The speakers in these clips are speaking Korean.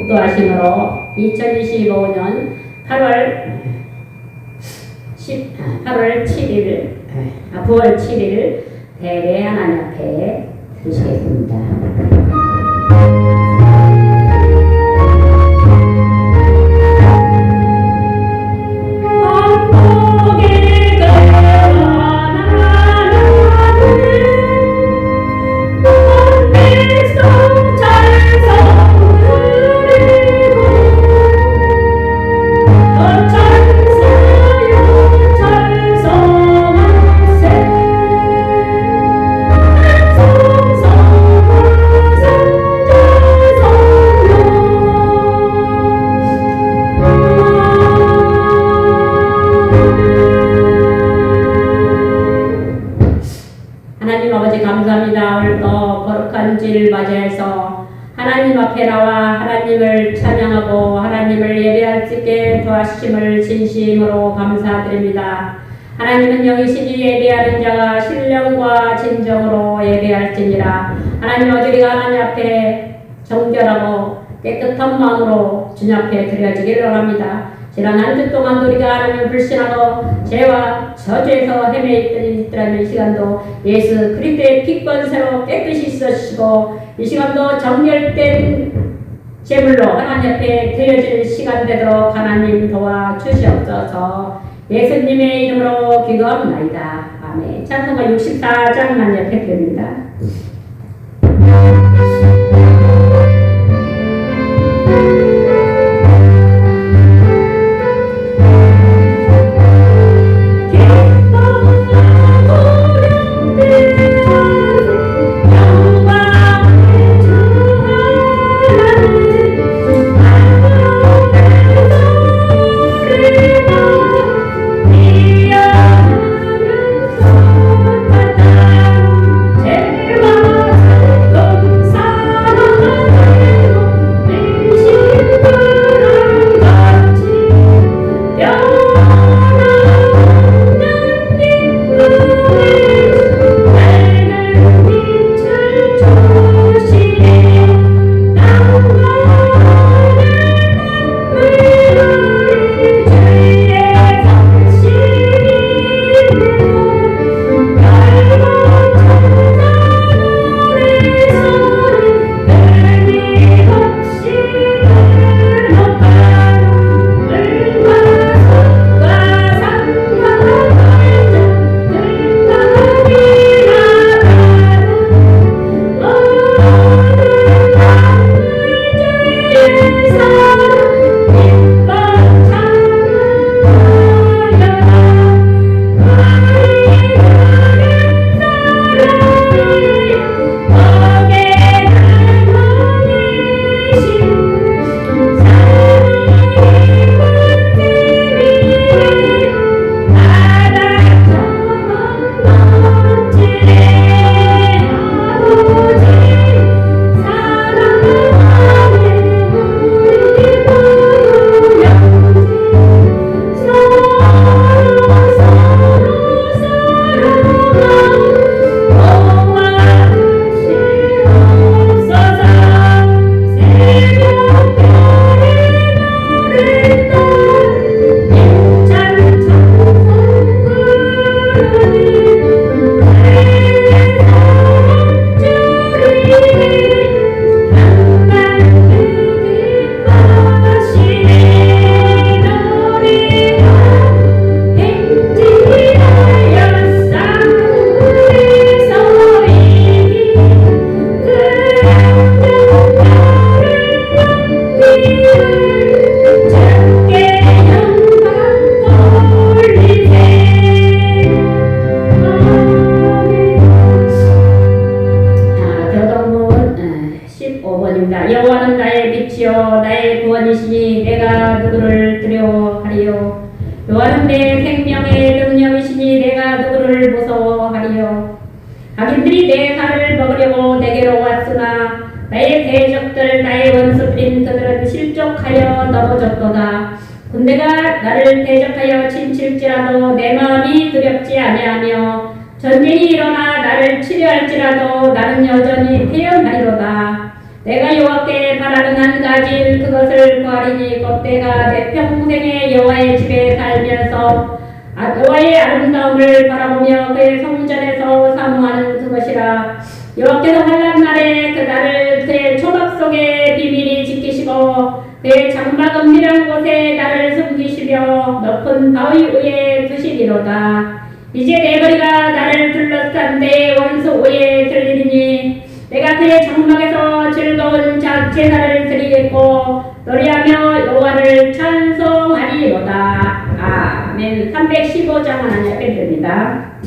국도하심으로 2025년 8월 7일, 9월 7일 대례 하나님 앞에 드리시겠습니다. 하나님 아버지 감사합니다. 오늘도 거룩한 주일을 맞이해서 하나님 앞에 나와 하나님을 찬양하고 하나님을 예배할 수 있게 도와주심을 진심으로 감사드립니다. 하나님은 영이시니 예배하는 자가 신령과 진정으로 예배할지니라. 하나님 우리가 하나님 앞에 정결하고 깨끗한 마음으로 주님 앞에 드려지기를 원합니다. 지난 한 주 동안 우리가 하나님을 불신하고 죄와 저주에서 헤매있더라면 이 시간도 예수 그리스도의 피 권세로 깨끗이 씻으시고 이 시간도 정결된 제물로 하나님 앞에 드려질 시간 되도록 하나님 도와주시옵소서. 예수님의 이름으로 기도합나이다. 아멘. 찬송가 64장 하나님 앞에 드립니다. 여호와는 나의 빛이요 나의 구원이시니 내가 누구를 두려워하리요. 여호와는 내 생명의 능력이시니 내가 누구를 무서워하리요. 악인들이 내 살을 먹으려고 내게로 왔으나 나의 대적들 나의 원수들인 그들은 실족하여 넘어졌도다. 군대가 나를 대적하여 침칠지라도 내 마음이 두렵지 아니하며 전쟁이 일어나 나를 치료할지라도 나는 여전히 태연하리로다. 내가 여호와께 바라는 다른 한 가지 그것을 구하리니 껍데가 내 평생의 여호와의 집에 살면서 여호와의 아름다움을 바라보며 그의 성전에서 사모하는 그것이라. 여호와께서 환난 날에 나를 그의 초막 속에 비밀히 지키시고 그의 장막 은밀한 곳에 나를 숨기시며 높은 바위 위에 두시리로다. 이제 내 머리가 나를 둘러싼 내 원수 위에 들리리니 내가 그의 장막에서 즐거운 제사를 드리겠고 노래하며 여호와를 찬송하리로다. 아멘. 315장 하나님 앞에 드립니다.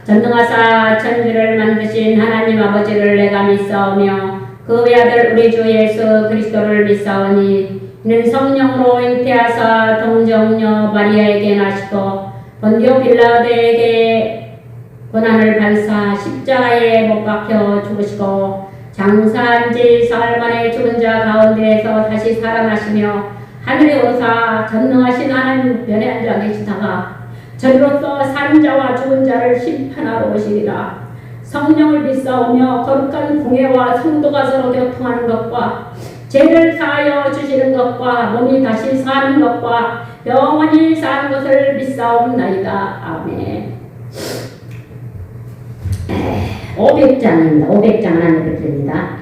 전능하사 천지를 만드신 하나님 아버지를 내가 믿사오며 그 외아들 우리 주 예수 그리스도를 믿사오니 이는 성령으로 잉태하사 동정녀 마리아에게 나시고 본디오 빌라도에게 고난을 받으사 십자가에 못 박혀 죽으시고 장사한 지 사흘 만에 죽은 자 가운데에서 다시 살아나시며 하늘에 오사 전능하신 하나님 우편에 앉아 계시다가 저리로서 산 자와 죽은 자를 심판하러 오시리라. 성령을 믿사오며 거룩한 공회와 성도가 서로 교통하는 것과 죄를 사하여 주시는 것과 몸이 다시 사는 것과 영원히 사는 것을 믿사옵나이다. 아멘. 500장입니다. 500장 하나님을 드립니다.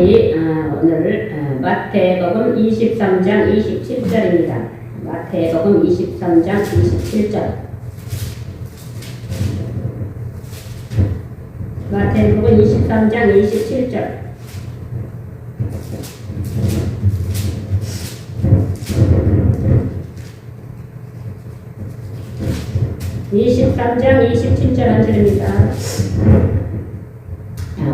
우리 오늘 마태복음 23장 27절입니다. 마태복음 23장 27절. 마태복음 23장 27절. (23장 27절) 한 절입니다.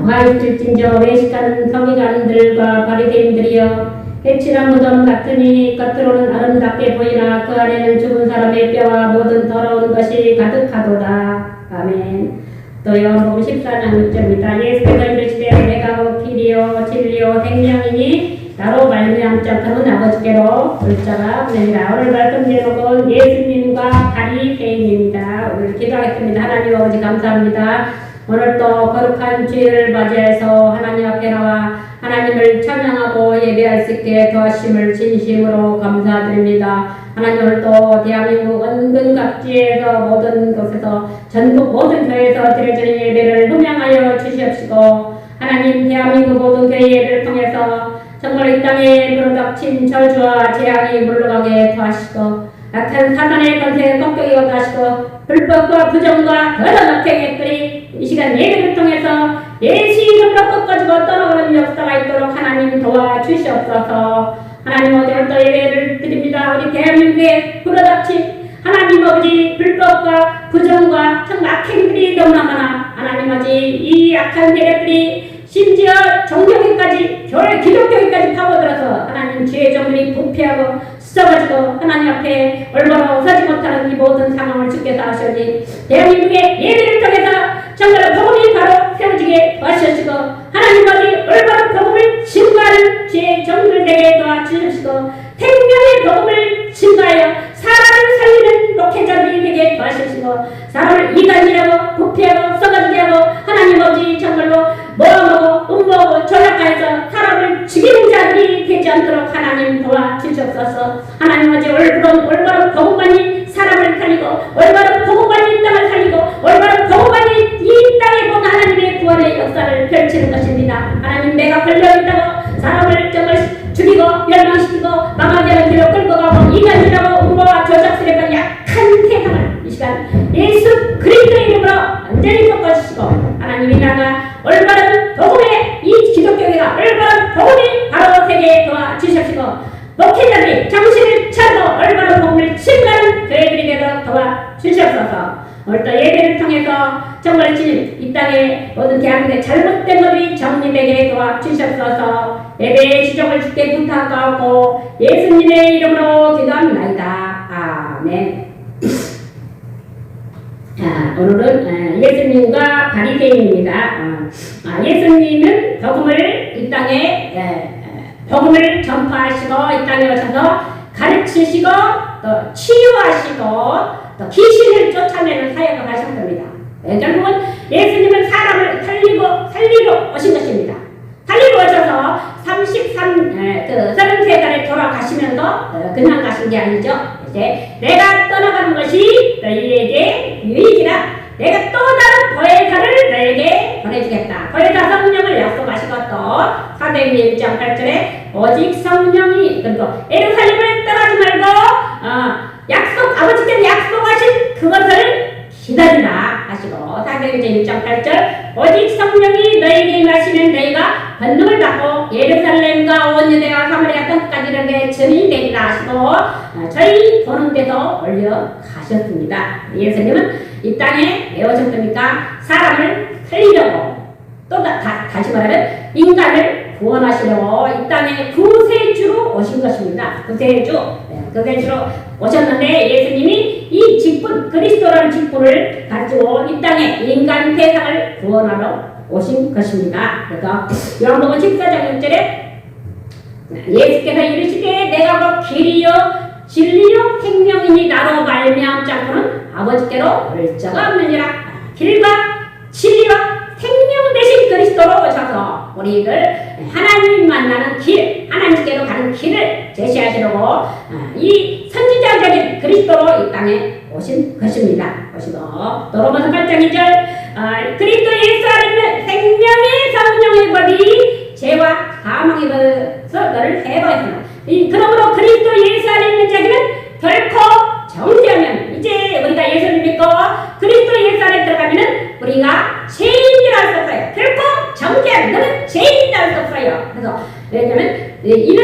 화이틀진저 외식하는 서기관들과 바리새인들이여 해칠한 무덤 같으니 겉으로는 아름답게 보이나 그 안에는 죽은 사람의 뼈와 모든 더러운 것이 가득하도다. 아멘. 또 요한복음 14장 6절입니다. 예수께서 이르시되 내가 곧 길이요 진리요 생명이니 나로 말미암지 않고는 아버지께로 올 자가 없느니라. 오늘 말씀 제목은 예수님과 바리새인입니다. 오늘 기도하겠습니다. 하나님 아버지 감사합니다. 오늘도 거룩한 주일을 맞이해서 하나님 앞에 나와 하나님을 찬양하고 예배할 수 있게 도와주심을 진심으로 감사드립니다. 하나님 오늘도 대한민국 은근 각지에서 모든 곳에서 전국 모든 교회에서 드려지는 예배를 흠양하여 주시옵시고 하나님 대한민국 모든 교회 예배를 통해서 정말 이 땅에 불어닥친 저주와 재앙이 물러가게 도와주시고 악한 사단의 권세에 꺾이게 하시고 불법과 부정과 더러운 악행들이 이 시간 예배를 통해서 예수 이름으로 꺾어지고 떠나가는 역사가 있도록 하나님 도와주시옵소서. 하나님 오늘도 예배를 드립니다. 우리 대한민국에 불어닥친 하나님 아버지 불법과 부정과 정말 악행들이 너무나 많아 하나님 아버지 이 악한 세력들이 심지어 종교계까지 교회 기독교계까지 파고들어서 하나님 주의 종들이 부패하고 썩어지고 하나님 앞에 얼마나 서지 못하는 이 모든 상황을 주께서 하시니 대한민국의 예배를 통해서 정말 복음이 바로 세워지게 도와주시고 하나님 아버지 얼마나 복음을 증거하는 주의 종들에게 도와주시고 생명의 복음을 증거하여 사람을 살리는 목회자들이 되게 도와주시고 사람을 이간이라고 부패하고 썩어지게 하고 하나님 아버지 정말로 모함하고 음모하고 전략하여서 사람을 죽이는 자들이 되지 않도록 하나님 도와주시옵소서. 하나님 아버지 올바른 복음만이 사람을 살리고 올바른 복음만이 땅을 살리고 올바른 복음만이 이 땅에 본 하나님의 구원의 역사를 펼치는 것입니다. 하나님 내가 걸려있다고 사람을 정말 죽이고 멸망시키고 망하게 하는 길로 끌고 가고 이간질하고 음모와 조작스레가 약한 세상을 이 시간 예수 그리스도의 이름으로 완전히 꺾어주시고 하나님이 나가 올바른 복음의 이 기독교회가 올바른 복음이 바로 세계에 도와주시옵시고 목회자들이 정신을 차리고 올바른 복음을 증거하는 교회들이 되도록 도와주시옵소서. 오늘도 예배를 통해서 정말 이 땅에 모든 대한민국의 잘못된 것들이 정리되게 도와주시옵소서. 예배의 지정을 주께 부탁하고 예수님의 이름으로 기도합니다. 아멘. 오늘은 예수님과 바리새인입니다. 예수님은 복음을 이 땅에 복음을 전파하시고 이 땅에 오셔서 가르치시고 또 치유하시고 또 귀신을 쫓아내는 사역을 하셨습니다. 결국은 예수님은 사람을 살리러 오신 것입니다. 살리러 오셔서 33살에 돌아가시면서 그냥 가신 게 아니죠. 이제 내가 떠나가는 것이 너희에게 유익이라 내가 또 다른 보혜사를 너에게 보내주겠다. 보혜사 성령을 약속하시고 또 사도행전 1장 8절에 오직 성령이 그리고 예루살렘을 떠나지 말고 아버지께서 약속하신 그것을 기다리라 하시고 사도행전 1장 8절 오직 성령이 너에게 임하시면 너희가 권능을 받고 예루살렘과 온 유대와 사마리아 끝까지 이르게 증인이 되리라 하시고 저희 보는 데도 올려가셨습니다. 예수님은 이 땅에 왜 오셨습니까? 사람을 살리려고 또 다시 말하면 인간을 구원하시려고 이 땅에 구세주로 오신 것입니다. 구세주로 오셨는데 예수님이 이 직분 그리스도라는 직분을 가지고 이 땅에 인간 세상을 구원하러 오신 것입니다. 그래서 요한복음 14장 6절에 예수께서 이르시되 내가 곧 길이요 진리요 생명이니 나로 말미암지 않고는 아버지께로 올 자가 없느니라. 길과 진리와 생명 되신 그리스도로 오셔서 우리를 하나님 만나는 길, 하나님께로 가는 길을 제시하시려고 이 선지자적인 그리스도로 이 땅에 오신 것입니다. 오시고 또 로마서 8장 2절 그리스도 예수 안에 있는 생명의 성령의 법이 죄와 너를 해방했으나 그러므로 그리스도 예수 안에 있는 자들은 결코 정죄하면 이제 우리가 예수를 믿고 그리스도 예수 안에 들어가면은 우리가 죄인이라 할 수 없어요. 결코 정죄하면 너는 죄인이라 할 수 없어요. 그래서 왜냐하면 이는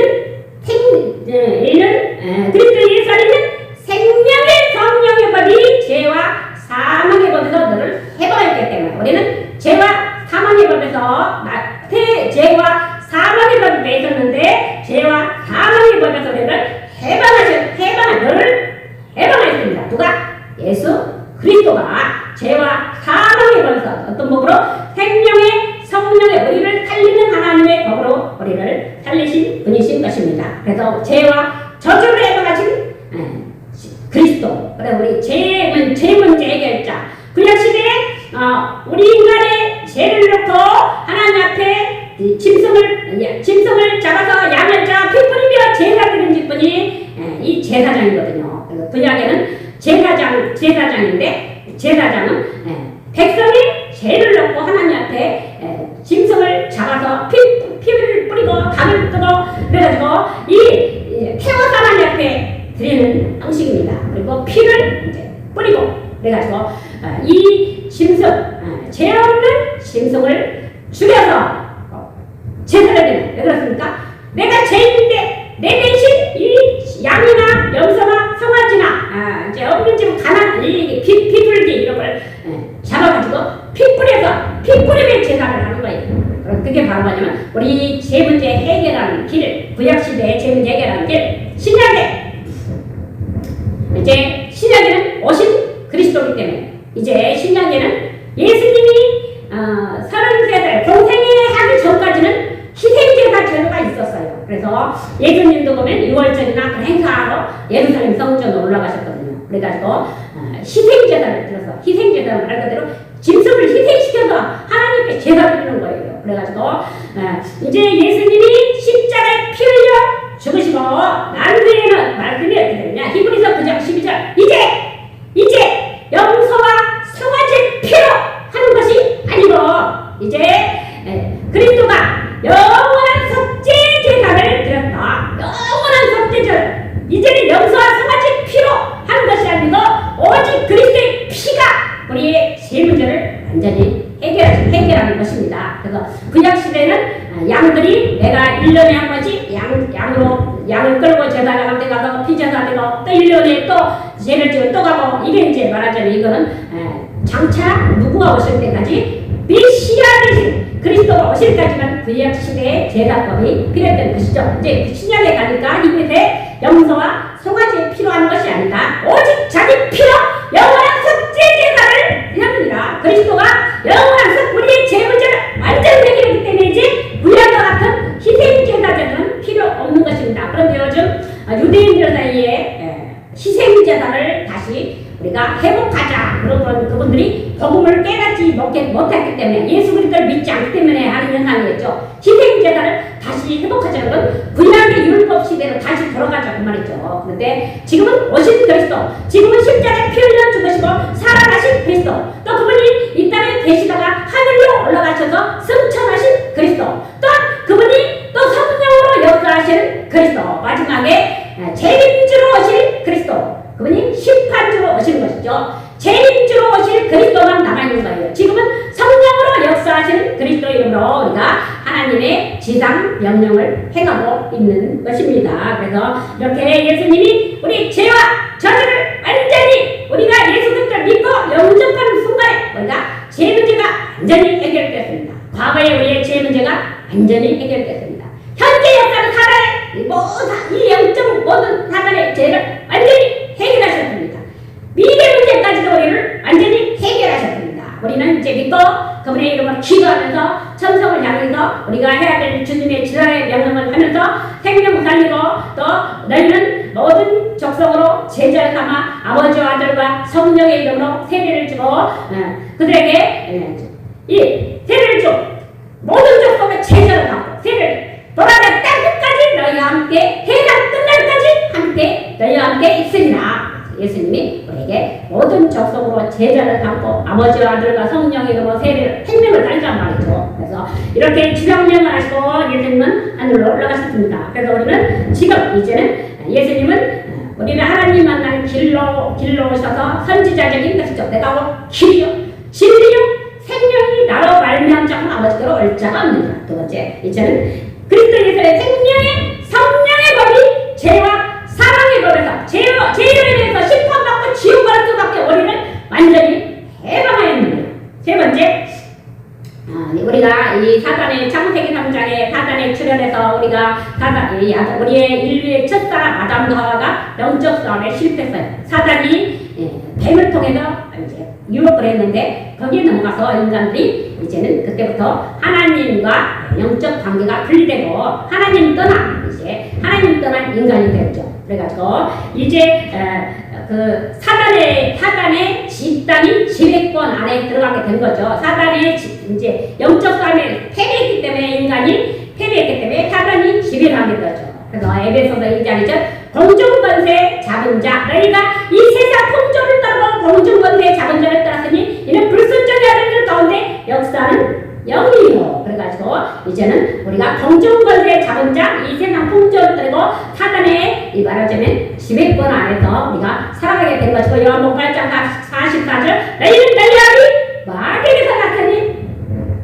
그리스도 예수 안에 있는 생명의 성령의 법이 죄와 사망의 법에서 너를 해방했기 때문에 우리는 죄와 사망의 법에서 죄와 사망의 법이 맺었는데 죄와 사망의 법에서 너를 너를 해방하였습니다. 누가? 예수 그리스도가 죄와 사망의 법에서 어떤 법으로? 생명의 성령의 우리를 살리는 하나님의 법으로 우리를 살리신 분이신 것입니다. 그래서 죄와 저주를 해방하신 그리스도, 그래 우리 죄 문제 해결자. 구약시대에 우리 인간의 죄를 놓고 하나님 앞에 짐승을 잡아서 양을 잡아 피 뿌리며 제사 드리는 분이 이 제사장이거든요. 그래서 구약에는 제사장인데 제사장은 백성이 죄를 놓고 하나님 앞에 짐승을 잡아서 피를 뿌리고 각을 뜨고 그래가지고 이 태워서 하나님 앞에 드리는 형식입니다. 그리고 피를 이제 뿌리고 그래가지고 이 짐승 죄 없는 짐승을 죽여서 제사를 드리는. 왜 그렇습니까? 내가 죄인인데 내 대신 이 양이나 염소나 송아지나 이제 없는 집 비둘기 이런 걸 잡아가지고 피 뿌리며 제사를 하는 거예요. 그게 바로 뭐냐면 우리 죄 문제 해결하는 길, 구약시대의 죄 문제 해결하는 길, 신약에 이제 신약에는 오신 그리스도이기 때문에 이제 신약에는 예수님이 33살 공생애 하기 전까지는 희생제사 제도가 있었어요. 그래서 예수님도 보면 6월절이나 그 행사하러 예루살렘 성전으로 올라가셨거든요. 그래가지고 희생제사를 들어서 희생제사를 말 그대로 짐승을 희생시켜서 하나님께 제사 드리는 거예요. 그래가지고 이제 예수님이 십자가에 피 흘려 죽으시고 난 뒤에는 말씀이 어떻게 되느냐? 히브리서 9장 12절 이제 염소와 송아지 피로 하는 것이 아니고 이제 그리스도가 영원한 속죄 제사를 드렸다. 영원한 속죄제 이제는 염소와 송아지 피로 하는 것이 아니고 오직 그리스도의 피가 우리의 죄 문제를 완전히 해결하는 것입니다. 그래서 구약 시대는 양들이 내가 1년에 한 번씩 양을 끌고 제사장한 데 가서 피제사 되고 또 1년에 또 죄를 지고 또 가고 이게 이제 말하자면 이거는 장차 누구가 오실 때까지 메시아 되신 그리스도가 오실 때까지만 구약 시대의 제사법이 필요했던 것이죠. 이제 신약에 가니까 이곳에 염소와 송아지의 피로 하는 것이 아니다. 오직 자기 피로 영원한 속죄 제사를 드립니다. 그리스도가 영원한 우리의 죄 문제를 완전히 해결했기 때문이지 구약과 같은 희생 제사 제도는 필요 없는 것입니다. 그런데 요즘 유대인들 사이에 희생 제사를 다시 우리가 회복하자. 그런 그분들이 복음을 깨닫지 못했기 때문에 예수 그리스도를 믿지 않기 때문에 하는 현상이었죠. 희생 제사를 다시 회복하자는 건 구약의 율법 시대로 다시 돌아가자 그 말이죠. 그런데 지금은 오신 그리스도, 지금은 십자가에 피 흘려 죽으시고 살아나신 그리스도, 또 그분이 이 땅에 계시다가 하늘로 올라가셔서 승천하신 그리스도, 또 그분이 또 성령으로 역사하시는 그리스도, 마지막에 재림주로 오실 그리스도, 그분이 심판주로 오시는 것이죠. 재림주로 오실 그리스도만 남아있는 거예요. 지금은 성령으로 역사하시는 그리스도 이름으로 우리가 하나님의 지상 명령을 행하고 있는 것입니다. 그래서 이렇게 예수님이 우리 죄와 저주를 완전히 우리가 예수 그리스도를 믿고 영접하는 순간에 우리가 죄 문제가 완전히 해결됐습니다. 과거에 우리의 죄 문제가 완전히 해결됐습니다. 현재 역사는 사단의 이 영적 모든 사단의 죄를 완전히 해결하셨습니다. 미래 문제까지도 우리를 완전히 해결하셨습니다. 우리는 이제 믿고 그분의 이름으로 기도하면서 천성을 향해서 우리가 해야 될 주님의 지상의 명령을 하면서 생명 살리고 또 너희는 모든 족속으로 제자를 삼아 아버지와 아들과 성령의 이름으로 세례를 주고 그들에게 이 세례를 주 모든 족속의 제자를 삼고 세례를 돌아가 땅 끝까지 너희와 함께 세상 끝날까지 함께 너희와 함께 있으리라. 예수님이 우리에게 모든 족속으로 제자를 삼고 아버지와 아들과 성령의 이름으로 세례를 생명을 달리란 말이죠. 그래서 이렇게 지성령을 하시고 예수님은 하늘로 올라가셨습니다. 그래서 우리는 지금 이제는 예수님은 우리는 하나님 만나는 길로 오셔서 선지자적인 것이죠. 내가 길이요 진리요 생명이 나로 말미암지 않고 아버지께로 올 자가 없느니라. 두 번째, 이제는 그리스도 예수의 생명의 성령의 법이 죄와 사망의 법에서 죄로 인해서 심판받고 지옥 가는 수밖에 우리를 완전히 해방하였느니라. 세 번째, 우리가 이 사단의 창세기 3장에 사단에 출현해서 우리가 우리의 인류의 첫사람 아담과 하와가 영적 싸움에 실패했어요. 사단이 뱀을 통해서 이제 유혹을 했는데 거기에 넘어가서 인간들이 이제는 그때부터 하나님과 영적 관계가 분리되고 하나님 떠난 인간이 되었죠. 그래가지고 이제 그 사단의 집단이 지배권 안에 들어가게 된 거죠. 사단의 이제 영적 싸움에 패배했기 때문에 인간이 패배했기 때문에 사단이 지배를 하게 되었죠. 그래서 에베소서 2장이죠. 공중권세 잡은 자 너희가 이 세상 풍조를 따르고 공중권세 잡은 자를 따랐으니 이는 불순종의 아들들 가운데 역사는 영이요. 그래가지고 이제는 우리가 공중권세 잡은 자 이 세상 풍조를 따르고 사단의 이 말하자면 지배권 안에서 우리가 살아가게 된 것이고 요한복음 8장 44절 너희는 너희 아비 마귀에게서 났으니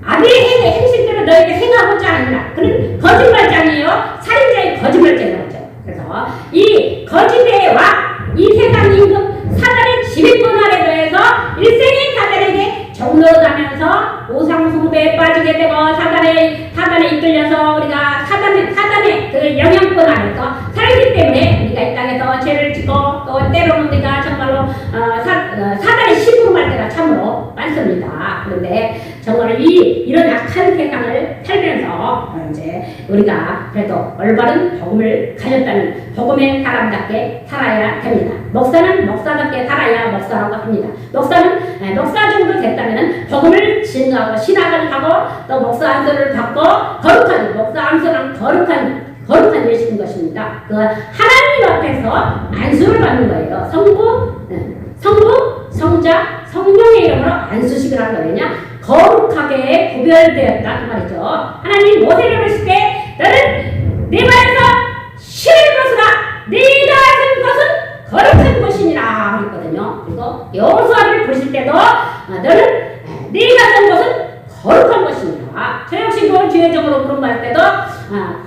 아비의 행실대로 너희에게 행하고자 하느니라. 그는 거짓말장이요 살인자의 거짓말장이었죠. 그래서 이 거짓의 왕, 이 세상 임금 사단의 지배권 아래 더해서 일생의 사단에게 종노릇하면서 우상 숭배에 빠지게 되고 사단에 이끌려서 우리가 사단의 그 영향권 안에서 살기 때문에 우리가 이 땅에서 죄를 짓고 또 때로는 우리가 정말로 사단의 심부름할 때가 참으로 많습니다. 그런데 정말 이런 악한 세상을 살면서 이제 우리가 그래도 올바른 복음을 가졌다는 복음의 사람답게 살아야 됩니다. 목사는 목사답게 살아야 목사라고 합니다. 목사는 목사 정도 됐다면 복음을 증거하고 신학을 하고 또 목사 안수를 받고 거룩한 목사 안수는 거룩한 예식인 것입니다. 그 하나님 앞에서 안수를 받는 거예요. 성부, 성자, 성령의 이름으로 안수식을 하는 거냐? 거룩하게 구별되었다 그 말이죠. 하나님 모세를 부르실 때 너는 내 발에서 신을 벗으라 네가 한 것은 거룩한 것이니라 그랬거든요. 그리고 여호수아를 부르실 때도 너는 네가 한 것은 거룩한 것이니라. 저 역시도 주의적으로 그런 말 때도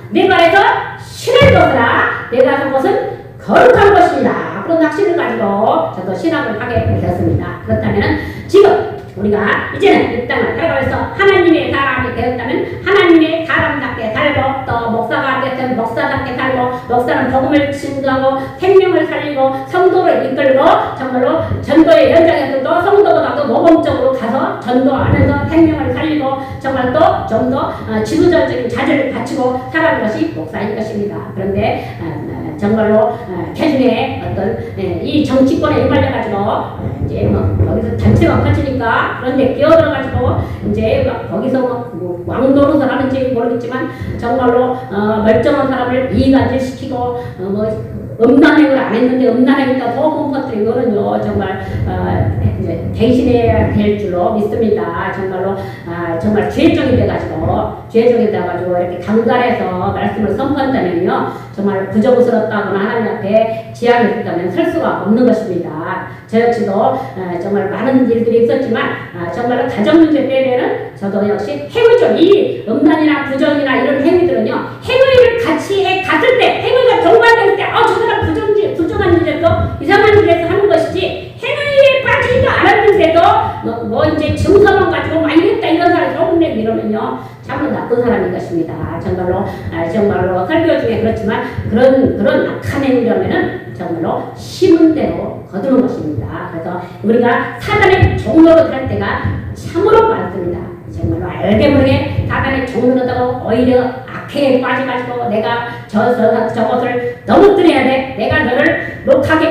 내 발에서 신을 벗으라 내가 한 것은 거룩한 것이니라. 그런 확신을 가지고 저도 신학을 하게 되었습니다. 그렇다면 지금 우리가 이제는 이 땅을 살아가면서 하나님의 사람이 되었다면 하나님의 사람답게 살고 또 목사가 됐으면 목사답게 살고 목사는 복음을 증거하고 생명을 살리고 성도를 이끌고 정말로 전도의 현장에서도 성도보다도 모범적으로 가서 전도하면서 생명을 살리고 정말 또 좀 더 지도자적인 자질을 갖추고 살아가는 것이 목사인 것입니다. 그런데 정말로 개중에 어떤 이 정치권에 휘말려가지고 이제 뭐 거기서 단체가 커지니까 그런데 끼어들어가지고 이제 거기서 뭐 왕노릇을 하는지 모르겠지만 정말로 멀쩡한 사람을 이간질시키고 뭐 음란행을 안 했는데 음란행에다 소금 퍼뜨리고는요 정말 이제 대신해야 될 줄로 믿습니다. 정말로 정말 죄종이 돼가지고 이렇게 강단에서 말씀을 선포한다면요 정말 부정스럽다거나 하나님 앞에 지향이 있다면 설 수가 없는 것입니다. 저 역시도 정말 많은 일들이 있었지만 정말 가정 문제 때에는 저도 역시 행위죠. 이 음란이나 부정이나 이런 행위들은요 행위를 같이 갔을 때 행위가 경과될 때 저 사람 부정한 일에도 이상한 일에서 하는 것이지 행위에 빠지지도 않았는데도 뭐 이제 증서만 가지고 많이 했다 이런 사람이 소문내고 이러면요 참으로 나쁜 사람인 것입니다. 정말로 설교 중에 그렇지만 그런 악한 행위라면은 정말로 심은 대로 거두는 것입니다. 그래서 우리가 사단의 종로를 할 때가 참으로 많습니다. 정말로 알게 모르게 사단의 종로를 하고 오히려 악행에 빠져가지고 내가 저것을 넘어뜨려야 돼. 내가 너를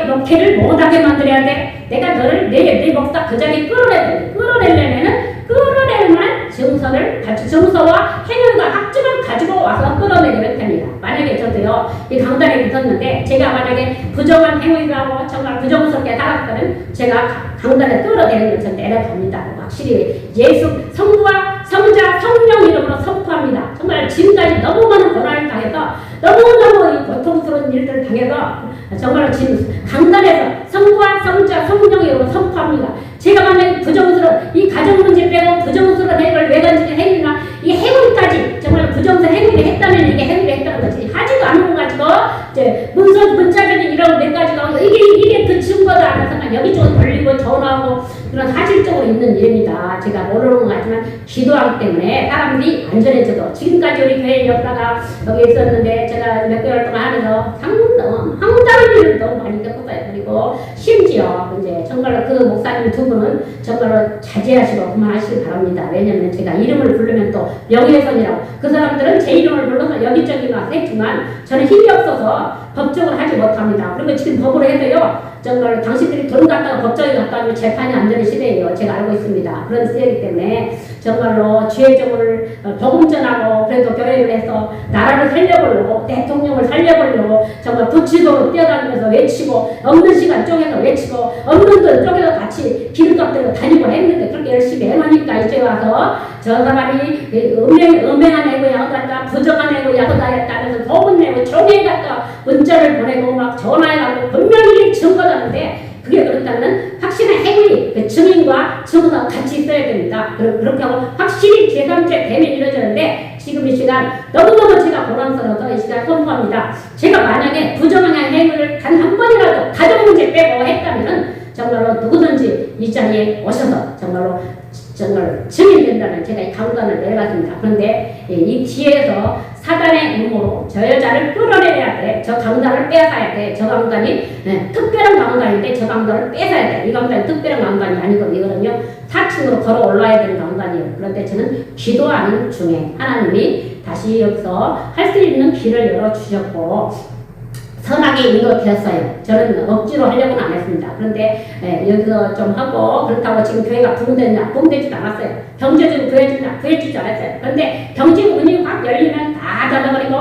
목회를 못하게 만들어야 돼. 내가 너를 내 목사 그 자리에 끌어내려면은 끌어내려면 증서와 행위가 학점을 가지고 와서 끌어내리면 됩니다. 만약에 저도요 이 강단에 있었는데 제가 만약에 부정한 행위를 하고 정말 부정스럽게 살았다면 제가 강단에 끌어내리면서 내려갑니다. 확실히 예수 성부와 성자 성령 이름으로 선포 너무너무 이 고통스러운 일들을 당해서 정말로 지금 강단에서 성부와 성자, 성령으로 선포합니다. 제가 만약에 부정스러운 이 가정 문제 빼고 부정스러운 행위를 외관적인 행위나 이 행위까지 정말 부정스러운 행위를 했다면 이게 행위를 했다는 거지. 하지도 않은 거 가지고 이제 문자적인 이런 몇 가지가 이게 그 증거다 하면서 여기저기 돌리고 전화하고 그런 사실적으로 있는 일입니다. 제가 모르는 것 같지만 기도하기 때문에 사람들이 안전해져도 지금까지 우리 교회 역사가 여기 있었는데 제가 몇 개월 동안 하면서 황당한 일을 너무 많이 겪었어요. 그리고 심지어 이제 정말로 그 목사님 두 분은 정말로 자제하시고 그만하시기 바랍니다. 왜냐면 제가 이름을 부르면 또 명예훼손이라고 그 사람들은 제 이름을 불러서 여기저기 막 했지만 저는 힘이 없어서 법적으로 하지 못합니다. 그리고 지금 법으로 해도요. 정말 당신들이 돈 갖다가 법정에 갔다 오면 재판이 안 되는 시대예요. 제가 알고 있습니다. 그런 시대이기 때문에 정말로 죄정을 복음 전하고 그래도 교회를 해서 나라를 살려보려고 대통령을 살려보려고 정말 부치도로 뛰어다니면서 외치고 없는 시간 쪼개서 외치고 없는 돈 쪼개서 같이 기름값대로 다니고 했는데 그렇게 열심히 해놓으니까 이제 와서 저 사람이 음행한 애고 야구갔다 부정한 애고 야구다 하면서 소문 내고 종에 갔다 문자를 보내고 막 전화해가고 분명히 증거하는데 그게 그렇다면 확실한 행위, 그 증인과 증거가 같이 있어야 됩니다. 그렇게 하고 확실히 제3자 대면이 이루어지는데 지금 이 시간 너무너무 제가 고난스러워서 이 시간 선포합니다. 제가 만약에 부정한 행위를 단 한 번이라도 가정 문제 빼고 했다면 정말로 누구든지 이 자리에 오셔서 정말 증인된다면 제가 이 강단을 내려갔습니다. 그런데 이 뒤에서 사단의 음모로 저 여자를 끌어내려야 돼. 저 강단을 빼앗아야 돼. 저 강단이 특별한 강단인데 저 강단을 뺏어야 돼. 이 강단이 특별한 강단이 아니거든요. 4층으로 걸어 올라야 되는 강단이에요. 그런데 저는 기도하는 중에 하나님이 다시 여기서 할 수 있는 길을 열어주셨고 선하게 인도되었어요. 저는 억지로 하려고는 안 했습니다. 그런데 여기서 좀 하고 그렇다고 지금 교회가 붕대지도 않았어요. 경제적으로 구해주지 않았어요. 그런데 경제 문이 확 열리면 다 닫아버리고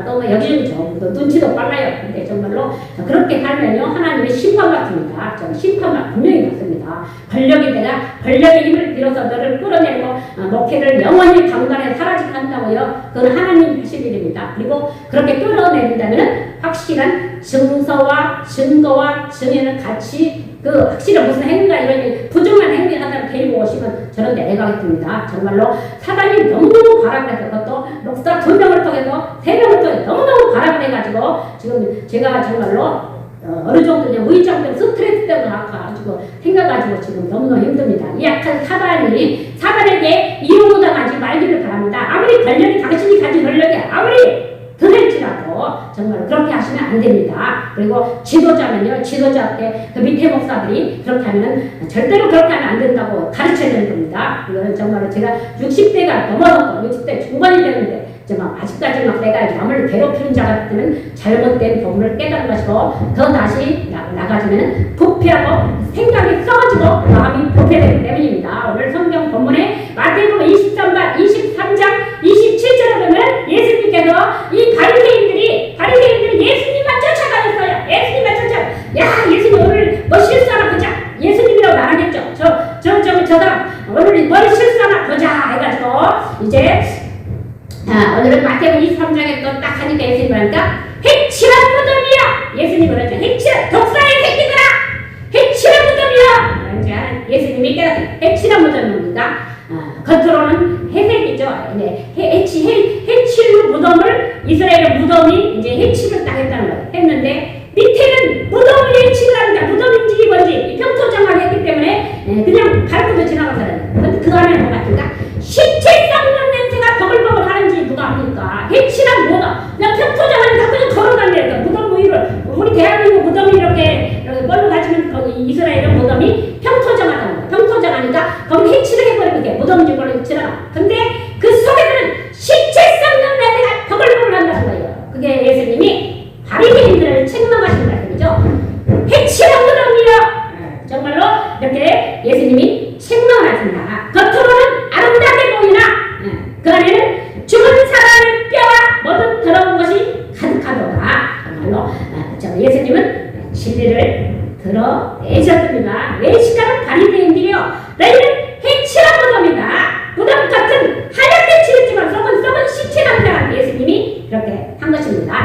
또 뭐 여기저기 좀 눈치도 빨라요. 근데 정말로 그렇게 살면요 하나님의 심판받습니다. 저는 심판만 분명히 받습니다. 권력의 힘을 빌어서 너를 끌어내고 목회를 영원히 강단에 사라지게 한다고요. 그건 하나님 하실 일입니다. 그리고 그렇게 끌어내린다면 확실한 증서와 증거와 증인을 같이 그 확실한 무슨 행위가 이런 부정한 행위 하나를 데리고 오시면 저는 내려가겠습니다. 정말로 사단이 너무너무 발악을 해서 그것도 목사 2명을 통해서 3명을 통해서 너무너무 발악을 해가지고 지금 제가 정말로 어느 정도 그냥 의장 때문에 스트레스 때문에 아파가지고 생겨가지고 지금 너무너무 힘듭니다. 이 약한 사단에게 이용당하지 말기를 바랍니다. 아무리 권력이 당신이 가진 권력이 아무리 드릴지라도 정말 그렇게 하시면 안 됩니다. 그리고 지도자는요, 지도자한테 그 밑에 목사들이 그렇게 하면 절대로 그렇게 하면 안 된다고 가르쳐야 되는 겁니다. 이거는 정말로 제가 60대가 넘어섰고 60대 중반이 되는데 아직까지 막 내가 남을 괴롭히는 자 같으면 잘못된 법을 깨달은 것이고 더 다시 나가지면 부패하고 생각이 썩어지고 마음이 부패되기 때문입니다. 오늘 성경 본문에 마태복음 23장 27절에 보면 예수님께서 이 바리새인들이 예수님만 쫓아가셨어요. 예수님만 야 예수님 오늘 뭐 실수하나 보자. 예수님이라고 안 하겠죠. 저 사람 오늘 뭘 실수하나 보자 해가지고 이제 오늘은 마태복음 23장에 또 딱 하니까 예수님 하니까 해치란 무덤이야. 예수님 그러죠. 해치란 독사의 새끼들아. 해치란 무덤이야. 이제 예수님이 깨닫고 해치란 무덤입니다. 겉으로는 회색이죠. 해칠 무덤을 이스라엘의 무덤이 이제 해치를 당했다는 거예요. 했는데 밑에는 무덤을 해치를 합니다. 무덤인지 뭔지 평토장하게 했기 때문에 그냥 밟고도 지나가잖아요. 그런데 그 안에는 뭐가 있을까? 시체 썩는 냄새가 버글버글 하는지 누가 압니까? 해치란 무덤. 그냥 평토장하니까 그냥 걸어다니니까 무덤 위를 우리 대한민국 무덤이 이렇게 뭘로 가지면 거기 이스라엘의 무덤이 평토장하다는 거예요. 평토장하니까 거기 해치를 해버리는 게 무덤인지 걸로 지나가. 근데 그 속에서는 시체 썩는 냄새가 버글버글 한다는 거예요. 그게 예수님이 바리새인들을 책망하신 말씀이죠. 해치란 무덤이요. 정말로 이렇게 예수님이 책망을 하십니다. 겉으로는 아름답게 보이나 그 안에는 죽은 사람의 뼈와 모든 더러운 것이 가득하도다. 정말로 예수님은 진리를 드러내셨습니다. 외식하는 바리새인들이요 너희는 해치란 무덤이다. 무덤 같은 하얗게 칠했지만 썩은 시체 남자가 예수님이 그렇게 한 것입니다.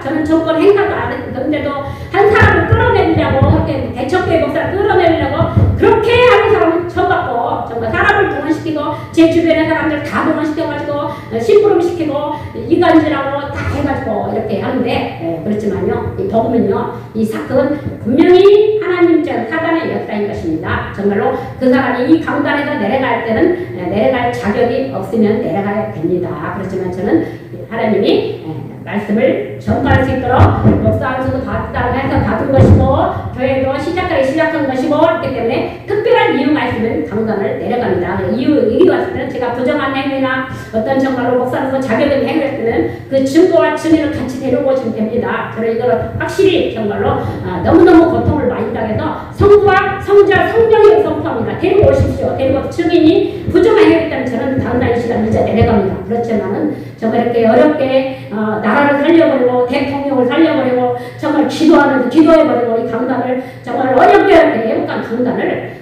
저는 정권 행사도 안 했는데도 한 사람을 끌어내려고 그렇게 대척교회 목사를 끌어내려고 그렇게 하는 사람은 처음 봤고 정말 사람을 동원시키고 제 주변의 사람들 다 동원시켜가지고 심부름시키고 이간질하고 다 해가지고 이렇게 하는데 그렇지만요 이 복음은요 이 사건은 분명히 하나님 사단의 역사인 것입니다. 정말로 그 사람이 이 강단에서 내려갈 때는 내려갈 자격이 없으면 내려가야 됩니다. 그렇지만 저는 하나님이 말씀을 전파할 수 있도록 목사 안수도 해서 받은 것이고 교회도 시작한 것이고 그렇기 때문에 특별한 이유가 있으면 강단을 내려갑니다. 이유가 있으면 제가 부정한 행위나 어떤 정말로 목사로서 자격은 행위했으면 그 증거와 증인을 같이 데려오시면 됩니다. 저는 이거를 확실히 정말로 너무너무 고통을 많이 당해서 성부와 성자 성령을 선포합니다. 데려오십시오. 데리고 증인이 부정한 행위했다면 저는 당당히 시간 이제 내려갑니다. 그렇지만은 정말 이렇게 어렵게 나라를 살려버리고 대통령을 살려버리고 정말 기도해버리고 이 강단을 정말 어렵게 해묵한 강단을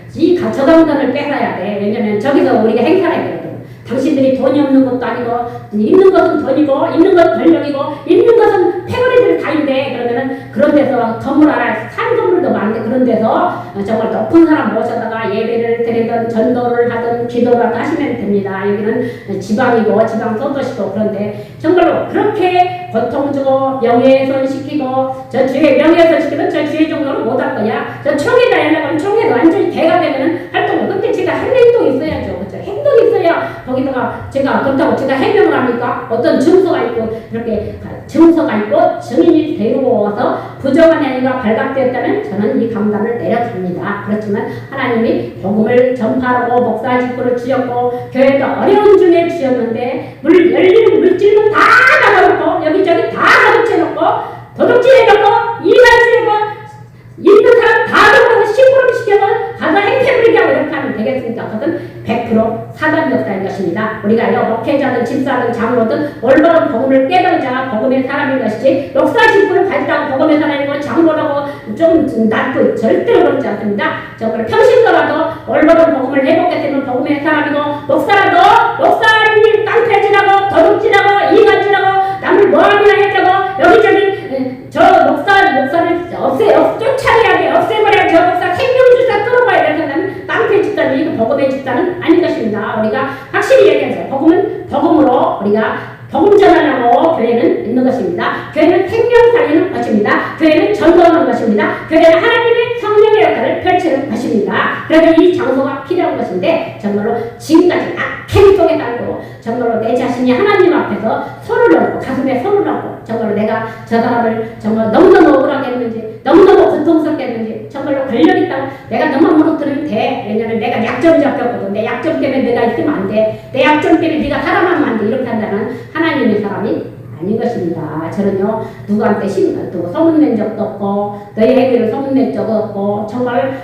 저 강단을 뺏어야 돼. 왜냐면 저기서 우리가 행사를 해야 되거든. 당신들이 돈이 없는 것도 아니고 있는 것은 돈이고 있는 것은 권력이고 있는 것은 패거리들 다인데 그러면은 그런 데서 건물 하나 산 건물도 많은데 그런 데서 정말 높은 사람 모셔다가 예배를 드리든 전도를 하든 기도를 하시면 됩니다. 여기는 지방이고 지방 소도시고 그런데 정말로 그렇게 고통 주고 명예훼손 시키고 저 주에 명예훼손 시키면 저 주의 정도로 못할 거냐 저 총회다 연락하면 총회도 완전히 대가 되면은 활동을 근데 제가 할 행동이 있어야죠. 그렇죠? 행동이 있어야 거기다가 제가 그렇다고 제가 해명을 합니까? 어떤 증서가 있고 이렇게 증서가 있고 증인이 데려와서 부정한 행위가 발각되었다면 저는 이 강단을 내려갑니다. 그렇지만 하나님이 복음을 전파하고 목사 직분을 주셨고 교회도 어려운 중에 주셨는데 열리는 물질은 다 나가놓고 여기저기 다 가득해놓고 도둑질해놓고 이간질해놓고 있는 사람 다 들어가서 심부름 시켜서 가서 행태 부리게 하고 이렇게 하면 되겠습니까? 그것은 100% 사단 역사인 것입니다. 우리가 목회자든 집사든 장로든 올바른 복음을 깨달은 자가 복음의 사람인 것이지 목사 직분을 가지다가 복음의 사람이고 장로라고 좀 낮고 절대로 그렇지 않습니다. 정말 평신도라도 올바른 복음을 회복했으면 복음의 사람이고 목사님이 깡패질하고 도둑질하고 이간질하고 남을 뭐하냐 했다고 여기저기 저 목사를 쫓아내야 돼. 없애버려야 저 목사 생명주사 끌어봐야 될 텐데 깡패 집단이 이거 복음의 집단은 아닌 것입니다. 우리가 확실히 얘기하세요. 복음은 복음으로 우리가 복음 전하려고 교회는 있는 것입니다. 교회는 생명 살리는 것입니다. 교회는 전도하는 것입니다. 교회는 하나님의 성령의 역할을 펼치는 것입니다. 그래서 이 장소가 필요한 것인데 정말로 지금까지 악행 속에 살고 정말로 내 자신이 하나님 앞에서 손을 얹고 가슴에 손을 얹고 정말로 내가 저 사람을 정말 너무너무 억울하게 했는지 너무너무 고통스럽게 했는지 정말로 권력있다고 내가 너무 무너뜨리면 돼. 왜냐면 내가 약점이 잡혔거든. 내 약점 때문에 내가 있으면 안 돼. 내 약점 때문에 네가 살아나면 안 돼. 이렇게 한다는 하나님의 사람이 아닌 것입니다. 저는요 누구한테 소문낸 적도 없고 너희 행위를 소문낸 적도 없고 정말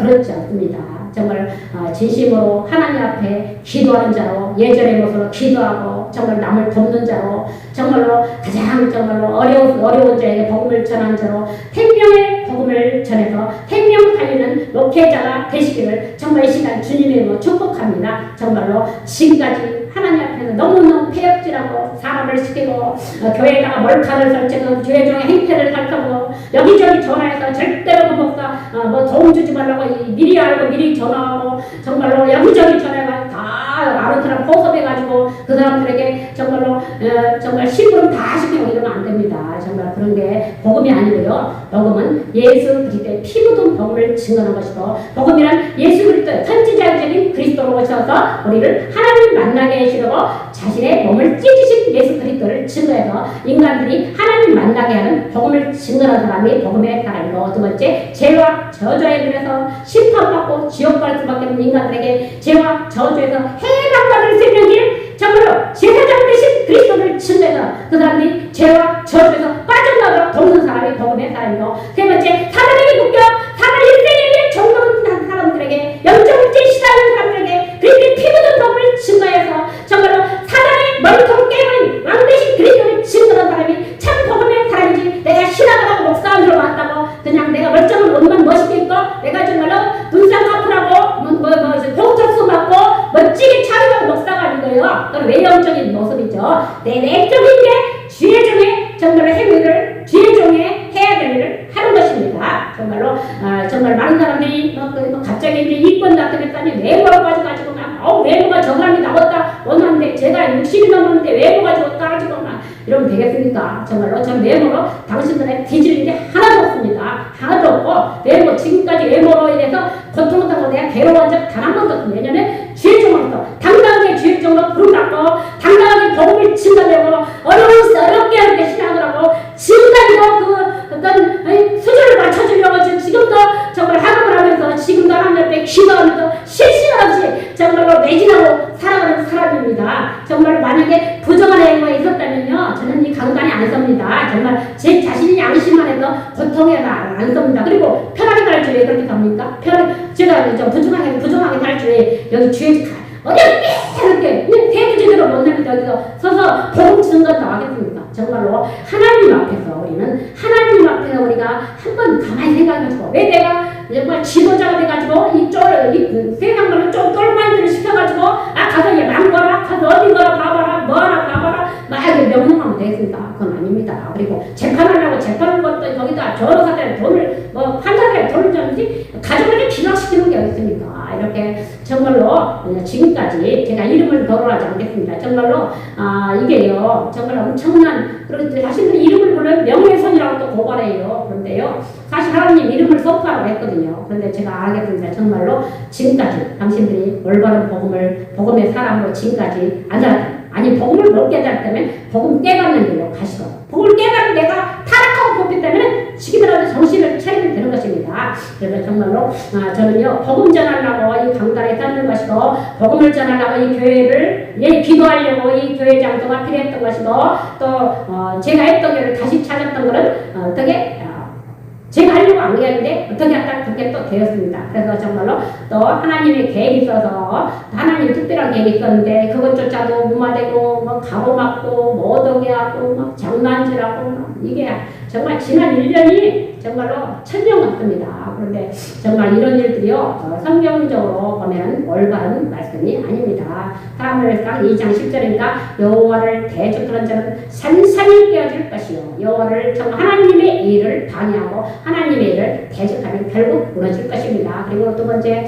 그렇지 않습니다. 정말 진심으로 하나님 앞에 기도하는 자로 예전의 모습으로 기도하고 정말 남을 돕는 자로 정말로 가장 정말로 어려운 자에게 복음을 전하는 자로 생명의 복음을 전해서 생명 살리는 목회자가 되시기를 정말 이 시간 주님의 이름으로 축복합니다. 정말로 지금까지 하나님 앞에서 너무너무 폐역질하고 사람을 시키고 교회에다가 몰카를 설치고 교회 중에 행태를 살펴보고 여기저기 전화해서 절대로 그 목사 도움 주지 말라고 미리 알고 미리 전화하고 정말로 여기저기 전화가 다 아는 사람 포섭해가지고 그 사람들에게 정말로 정말 심부름 다 시키고 이러면 안 됩니다. 정말 그런 게 복음이 아니고요. 복음은 예수 그리스도의 피 묻은 복음을 증거하는 것이고 복음이란 예수 그리스도의 선지자적인 그리스도로 오셔서 우리를 하나님 만나게 해주려고 자신의 몸을 찢으신 예수 그리스도를 증거해서 인간들이 하나님 만나게 하는 복음을 증거하는 사람이 복음의 사람이고 두 번째 죄와 저주에 들여서 심판받고 지옥 갈 수밖에 없는 인간들에게 죄와 저주에서 해방받을 생명길 정말로 제사장 되신 그리스도를 증거해서 그 사람들이 죄와 저주에서 빠져나오도록 돕는 사람이 복음의 사람이고 세 번째 사단에게 묶여 사단 일생에게 정도한 사람들에게 영적 문제에 시달리는 사람들에게 그리스도의 피 묻은 복음을 증거해서 정말로 사단의 머리통 깨문 왕 대신 그리스도를 증거하는 사람이 참 복음의 사람이지 내가 신학을 하고 목사를 들어왔다고 그냥 내가 멀쩡한 옷만 멋있게 입고 내가 정말로 눈상 아프라고 보톡스 맞고 멋지게 차려고 목사가 아닌 거예요. 그건 외형적인 모습이죠. 내 내적인 게 주의 중에 정말 많은 사람들이 갑자기 이제 이권 나타냈다니 외모까지 가지고 막 외모가 저 사람이 나왔다 원하는데 제가 60이 넘었는데 외모가 좋다 가지고 막 이러면 되겠습니까? 정말로 전 외모로 당신들의 뒤질 게 하나도 없습니다. 하나도 없고 외모 지금까지 외모로 인해서 고통당하고 내가 괴로운 적 단 한 번도 없습니다. 내년에 주일종으로서 당당하게 주일종으로 부름받고 당당하게 복음을 친다내고 어렵게 신앙을 하고 지금까지도 그 어떤 수준을 맞춰주려고 지금도 정말 학업을 하면서 지금도 하나님 옆에 기도하면서 실시간 없이 정말로 매진하고 살아가는 사람입니다. 정말 만약에 부정한 행위가 있었다면요 저는 이 강단에 안 섭니다. 정말 제 자신이 양심만 해서 고통에 안 섭니다. 그리고 편하게 살지 왜 그렇게 삽니까? 제가 좀 부정하게 살지 왜 여기 주에 어렵게 이렇게 대구제대로 못 내면 여기서 서서 복음 주는 건 나가겠습니까? 정말로 하나님 앞에서 우리는 하나님 앞에서 우리가 한번 가만히 생각해보고 왜 내가 정말 지도자가 돼가지고 이 세상으로 좀 똘마니들을 시켜가지고 가서 얘 망거라 가서 어디 거라 봐봐라 뭐하라 봐봐라 막 명령하면 되겠습니까? 그건 아닙니다. 그리고 재판하려고 재판하는 것도 거기다 변호사들 돈을 판사들 돈을 줬는지 가족을 기각시키는 게 어딨습니까? 이렇게 정말로 지금까지 제가 이름을 거론하지 않겠습니다. 정말로 이게요 정말 엄청난 그리고 자신들이 이름을 부르면 명예훼손이라고 또 고발해요. 그런데요 사실 하나님 이름을 선포하라고 했거든요. 그런데 제가 알겠습니다. 정말로 지금까지 당신들이 올바른 복음의 사람으로 지금까지 안 살았다. 아니 복음을 못 깨달았다면 복음 깨닫는 길로 가시고 복음을 깨달은 내가 타락하고 뽑기 때문에 지금이라도 정신을 차리면 되는 것입니다. 그래서 정말로 저는요 복음 전하려고 이 강단에 쌓는 것이고 복음을 전하려고 이 교회를 기도하려고 이 교회 장소가 필요했던 것이고 또 제가 했던 일을 다시 찾았던 것은 어떻게 제가 하려고 안 했는데 어떻게 하다 그렇게 또 되었습니다. 그래서 정말로 또 하나님의 계획이 있어서 하나님 특별한 계획이 있었는데 그것조차도 무마되고 가로막고 못오게 하고 장난질하고 이게 정말 지난 1년이 정말로 천년 같습니다. 그런데 정말 이런 일들이요 성경적으로 보면 올바른 말씀이 아닙니다. 사무엘상 2장 10절입니다. 여호와를 대적하는 자는 산산이 깨어질 것이요 여호와를 정말 하나님의 일을 방해하고 하나님의 일을 대적하면 결국 무너질 것입니다. 그리고 두 번째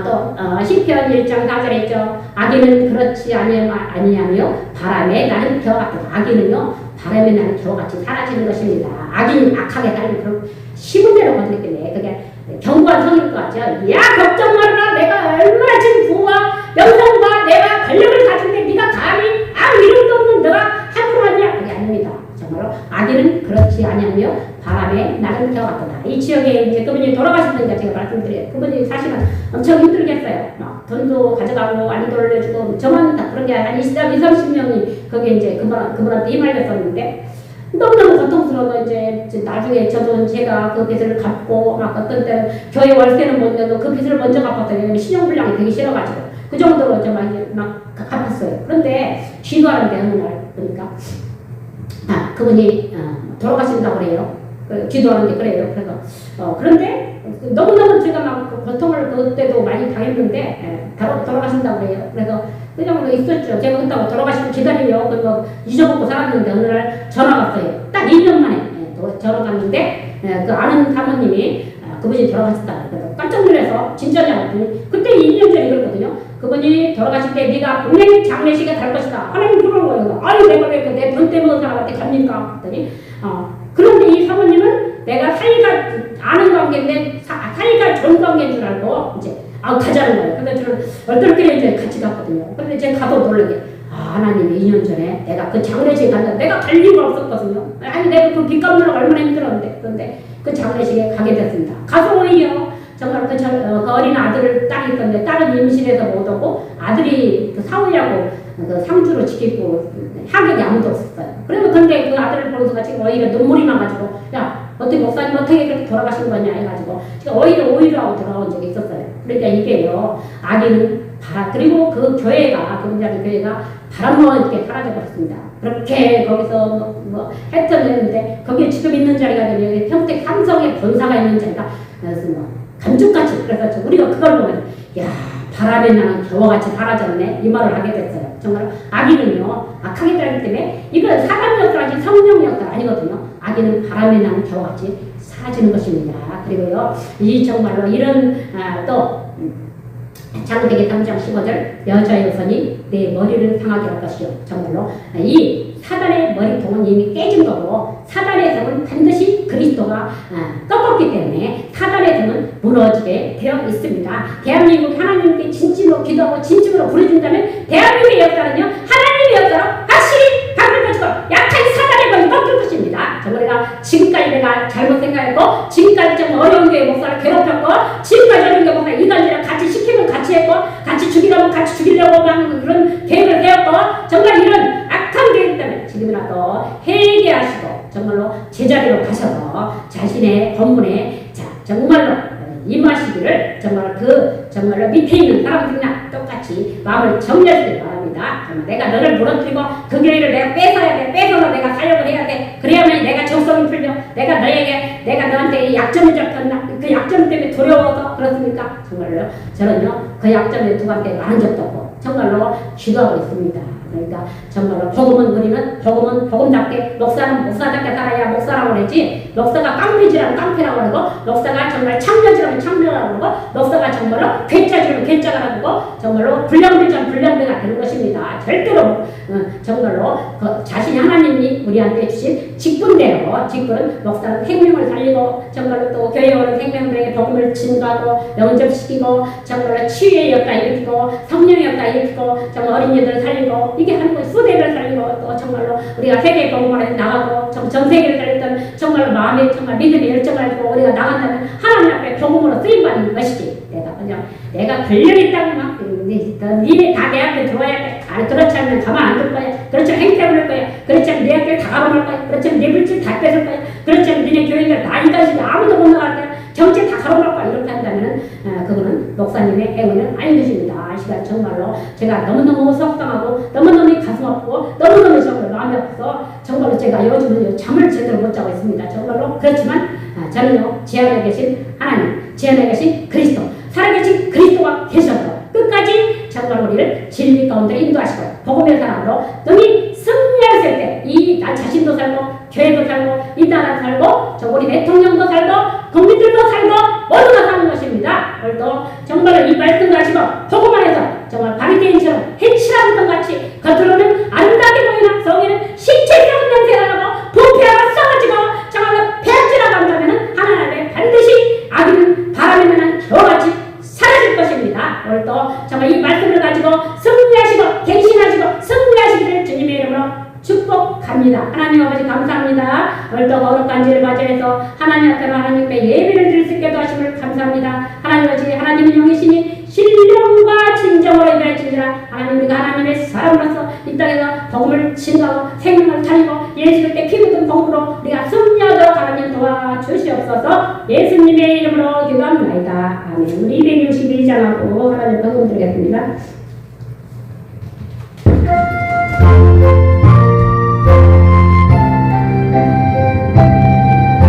또 시편 1장 4절에 있죠. 악인은 그렇지 아니하며 바람에 나는 겨와 같다. 악인은요 바람에 나는 겨와같이 사라지는 것입니다. 악인 악하게 살면 그런 쉬운 대로 거두겠네. 그게 견고한 성일 것 같죠. 야 걱정 말아라. 내가 얼마나 지금 부와 명성과 내가 권력을 가진데 네가 감히 아무 이름도 없는 너가 함부로 하냐. 그게 아닙니다. 정말로 악인은 그렇지 아니하며 바람에 나는 겨와 같다. 이 지역에 이제 그분이 돌아가셨으니까 제가 말씀드려요. 그분이 사실은 엄청 힘들겠어요. 돈도 가져가고 안 돌려주고 저만 다 그런 게 한 20-30명이 거기에 이제 그분한테 휘말렸었는데 너무너무 고통스러워서 이제 나중에 저도 제가 그 빚을 갚고 막 어떤 때는 교회 월세는 못 내도 그 빚을 먼저 갚았어요. 신용불량이 되기 싫어가지고 그 정도로 정말 막 갚았어요. 그런데 기도하는데 어느 날 보니까 그분이 돌아가신다고 그래요. 기도하는데 그래요. 그래서 그런데 너무너무 제가 막 고통을 그때도 많이 당했는데 돌아가신다고 그래요. 그래서 그 정도 있었죠. 제가 그렇다고 돌아가시고 기다리려 그거 잊어먹고 살았는데 어느 날 전화 왔어요. 딱 1년 만에 전화 갔는데 그 아는 사모님이 그분이 돌아가셨다. 그래서 깜짝 놀라서 진짜냐 했더니 그때 2년 전에 그랬거든요. 그분이 돌아가실 때 네가 분명히 장례식에 갈 것이다. 하나님 그런 거예요. 아니 내가 왜 내 돈 때문에 사람한테 갑니까? 했더니 그런데 이 사모님은 내가 사이가 아는 관계인데 사이가 좋은 관계인 줄 알고 이제 가자는 거예요. 근데 저는 얼떨결에 이제 같이 갔거든요. 근데 제가 가서 놀라게 하나님이 2년 전에 내가 그 장례식에 갔는데 내가 갈 이유가 없었거든요. 아니 내가 그 빚 갚느라고 얼마나 힘들었는데 그런데 그 장례식에 가게 됐습니다. 가서 오히려 정말 그 어린 아들을 딸이 있었는데 딸은 임신해서 못 오고 아들이 그 사오냐고 그 상주로 지키고 하객이 아무도 없었어요. 그래서 근데 그 아들을 보면서 지금 오히려 눈물이 나가지고 야 어떻게 목사님 어떻게 그렇게 돌아가신 거냐 해가지고 제가 오히려 하고 돌아온 적이 있었어요. 그러니까 이게요 악인은 그리고 그 교회가 그분들의 교회가 바람과 함께 사라져버렸습니다. 그렇게 거기서 했었는데 거기에 지금 있는 자리가 되면 평택 삼성의 본사가 있는 자리가 그래서 감쪽같이 그래서 우리가 그걸 보면 야 바람에 나는 겨와같이 사라졌네 이 말을 하게 됐어요. 정말 악인은요 악하게 살기 때문에 이건 사람 역사라지 성령 역사 아니거든요. 악인은 바람에 나는 겨와같이 사라지는 것입니다. 그리고요, 이 정말로 이런 또 장세기 3장 15절 여자의 여선이 내 머리를 상하게 할 것이요. 정말로 이 사단의 머리통은 이미 깨진 거고 사단의 등은 반드시 그리스도가 꺾었기 때문에 사단의 등은 무너지게 되어 있습니다. 대한민국 하나님께 진심으로 기도하고 진심으로 부르준다면 대한민국의 역사는요 하나님의 역사로 확실히 바뀔 것이고 약한 사단의 권이 꺾일 것입니다. 정말 내가 지금까지 내가 잘못 생각했고 지금까지 정말 어려운 교회 목사를 괴롭혔고 지금까지 어려운 교회 목사 이간질을 같이 시키면 같이 했고 같이 죽이려면 같이 죽이려고 하는 그런 계획을 세웠고 정말 이런 악한 계획 때문에 지금이라도 회개하시고 정말로 제자리로 가셔서 자신의 법문에 정말로 임하시기를 정말로 밑에 있는 사람들이나 똑같이 마음을 정리하시기 바랍니다. 정말 내가 너를 무너뜨리고 그 교회를 내가 뺏어야 돼. 뺏어서 내가 사역을 해야 돼. 그래야만 내가 적성이 풀려. 내가 너한테 약점을 잡혔나? 그 약점 때문에 두려워서 그렇습니까? 정말로요. 저는요 그 약점에 누구한테 말한 적도 없고 정말로 기도하고 있습니다. 그러니까 정말로 복음은 우리는 복음답게 목사는 목사답게 살아야 목사라고 그러지 목사가 깡패지라면 깡패라고 그러고 목사가 정말 창녀지라면 창녀라고 그러고 목사가 정말로 괴짜지라면 괴짜라고 그러고 정말로 불량배자면 불량배가 되는 것입니다. 절대로 정말로 그 자신이 하나님이 우리한테 주신 직분대로 직분 목사는 생명을 살리고 정말로 또 교회 오는 생명들에게 복음을 증거하고 영접시키고 정말로 치유의 역사 일으키고 성령의 역사 일으키고 정말 어린이들 살리고 이게 하는 거예요. 수대를 살리고 또 정말로 우리가 세계 복음을 나가고 전 세계를 살렸던 정말로 마음에 정말 믿음의 열정을 가지고 우리가 나간다면 하나님 앞에 복음으로 쓰임받는 것이지. 내가 권력있다고 막 니네 다 내 앞에 들어와야 돼. 그렇지 않으면 가만 안 둘 거야. 그렇지 않으면 행패부릴 거야. 그렇지 않으면 내 학교를 다 가로막을 거야. 그렇지 않으면 내 물질 다 뺏을 거야. 그렇지 않으면 니네 교회가 다 이가시면 아무도 못 나갈 거야. 정치 다 가로막을 거야. 이렇게 한다면 그거는 목사님의 행위는 아닌 것입니다. 이 시간 정말로 제가 너무너무 속상하고 너무너무 가슴 아프고 너무너무 정말 마음이 아파서 정말로 제가 요즘은 잠을 제대로 못 자고 있습니다. 정말로 그렇지만 저는요 제 안에 계신 하나님, 제 안에 계신 그리스도, 살아계신 그리스도가 계셔서 끝까지 정말 우리를 진리 가운데 인도하시고 복음의 사람으로 능히 승리할 때 이 나 자신도 살고 교회도 살고 이 나라 살고 저 우리 대통령도 살고 국민들도 살고 모두가 사는 것입니다. 오늘도 정말 이 말씀 가지고 복음 안에서 정말 바리새인처럼 해치라는 것 같이 겉으로는 아름답게 보이는 속에는 신체적인 냄새가 나고 부패가 썩어지고 정말 폐악질하고 한다면 하나님의 반드시 악인은 바람에 나는 겨같이 사라질 것입니다. 오늘도 정말 이 말씀을 가지고 승리하시고 갱신하시고 승리하시기를 주님의 이름으로 축복합니다. 하나님 아버지 감사합니다. 오늘도 거룩한 주를 맞이해서 하나님 앞에 하나님께 예배를 드릴 수 있게 도와주심을 감사합니다. 하나님 아버지 하나님은 영이시니 신령과 진정으로 예배할지니라. 하나님 우리가 하나님의 사람으로서 이 땅에서 복음을 증거하고 생명을 살리고 예수를 때 피 묻은 복음으로 우리가 승리하도록 하나님 도와주시옵소서. 예수님의 이름으로 기도합니다. 아멘. 우리 262장하고 하나님 복음 드리겠습니다.